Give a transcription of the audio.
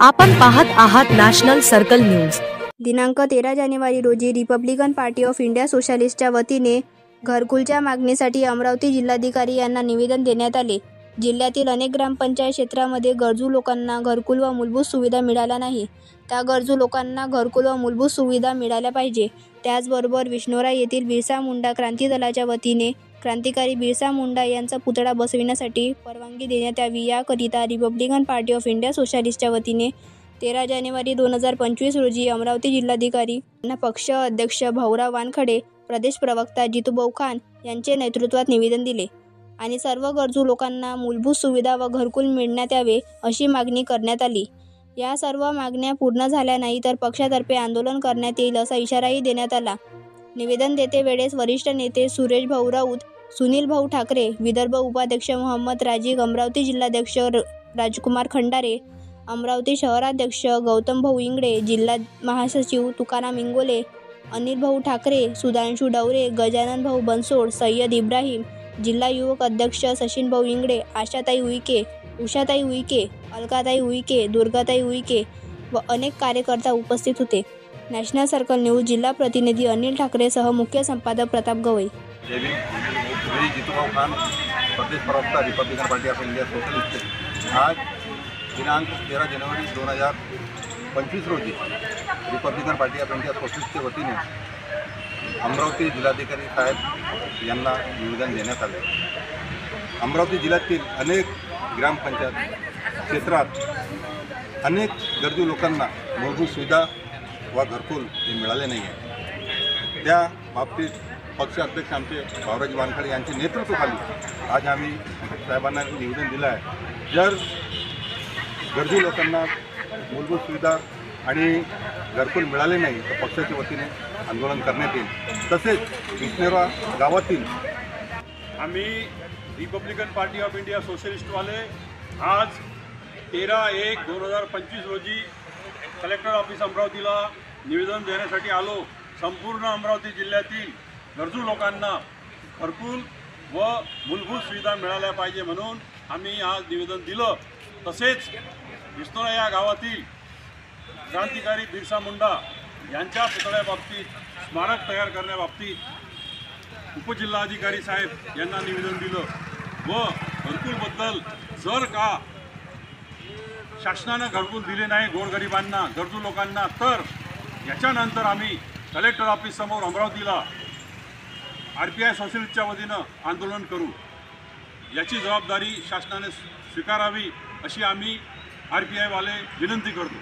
आपण पाहत आहात नॅशनल सर्कल न्यूज। दिनांक 13 जानेवारी रोजी रिपब्लिकन पार्टी ऑफ इंडिया सोशलिस्टच्या वतीने घरकुलच्या मागणीसाठी अमरावती जिल्हाधिकारी यांना निवेदन देण्यात आले। जिल्ह्यातील अनेक ग्रामपंचायत क्षेत्रामध्ये गरजू लोकांना घरकुल व मूलभूत सुविधा मिळाल्या नाही। त्या गरजू लोकांना घरकुल व मूलभूत सुविधा मिळाल्या पाहिजे। त्याचबरोबर विष्णोरा येथील बिरसा मुंडा क्रांती दलाच्या वतीने क्रांतिकारी बिरसा मुंडा यांचा पुतळा बसविण्यासाठी परवानगी देण्यात यावी, याकरिता रिपब्लिकन पार्टी ऑफ इंडिया सोशलिस्टच्या वतीने 13 जानेवारी 2025 रोजी अमरावती जिल्हाधिकारी यांना पक्ष अध्यक्ष भाऊराव वानखडे, प्रदेश प्रवक्ता जितूभाऊ खान यांचे नेतृत्वात निवेदन दिले आणि सर्व गरजू लोकांना मूलभूत सुविधा व घरकुल मिळण्यात यावे अशी मागणी करण्यात आली। या सर्व मागण्या पूर्ण झाल्या नाही तर पक्षातर्फे आंदोलन करण्यात येईल असा इशाराही देण्यात आला। निवेदन देते वेळेस वरिष्ठ नेते सुरेश भाऊ राऊत, सुनील भाऊ ठाकरे, विदर्भ उपाध्यक्ष मोहम्मद राजीक, अमरावती जिल्हाध्यक्ष राजकुमार खंडारे, अमरावती शहराध्यक्ष गौतम भाऊ इंगळे, जिल्हा महासचिव तुकाराम इंगोले, अनिल भाऊ ठाकरे, सुधांशु डवरे, गजानन भाऊ बनसोड, सय्यद इब्राहिम, जिल्हा युवक अध्यक्ष सचिन भाऊ इंगळे, आशाताई उईके, उषाताई उईके, अलकाताई उईके, दुर्गाताई उईके व अनेक कार्यकर्ता उपस्थित होते। नॅशनल सर्कल न्यूज जिल्हा प्रतिनिधी अनिल ठाकरे सह मुख्य संपादक प्रताप गवई। जितूभाऊ खान, प्रदेश प्रवक्ता Republican party of India socialist. आज दिनांक 13 जानेवारी 2025 रोजी रिपब्लिकन पार्टी ऑफ इंडिया सोशलिस्टच्या वतीने अमरावती जिल्हाधिकारी साहेब यांना निवेदन देण्यात आले। अमरावती जिल्ह्यातील अनेक ग्रामपंचायत क्षेत्रात अनेक गरजू लोकांना मूलभूत सुविधा व घरकुल हे मिळाले नाही आहे। त्या बाबतीत पक्षाध्यक्ष आमचे भाऊराव वानखडे यांच्या नेतृत्वाखाली आज आम्ही साहेबांना निवेदन दिलं आहे। जर गरजू लोकांना मूलभूत सुविधा आणि घरकुल मिळाले नाही तर पक्षाच्या वतीने आंदोलन करण्यात येईल। तसेच विष्णोरा गावातील आम्ही रिपब्लिकन पार्टी ऑफ इंडिया सोशलिस्टवाले आज 13/1/2025 रोजी कलेक्टर ऑफिस अमरावतीला निवेदन देण्यासाठी आलो। संपूर्ण अमरावती जिल्ह्यातील गरजू लोकांना घरकुल व मूलभूत सुविधा मिळाल्या पाहिजे म्हणून आम्ही आज निवेदन दिलं। तसेच विष्णोरा या गावातील क्रांतिकारी बिरसा मुंडा यांच्या पुतळ्याबाबतीत स्मारक तयार करण्याबाबतीत उपजिल्हाधिकारी साहेब यांना निवेदन दिलं व घरकुलबद्दल जर का शासनानं घरकुल दिले नाही गोरगरिबांना गरजू लोकांना तर याच्यानंतर आम्ही कलेक्टर ऑफिस समोर अमरावतीला RPI सोशलिस्टच्या वतीनं आंदोलन करू। याची जबाबदारी शासनाने स्वीकारावी अशी आम्ही RPI वाले विनंती करतो।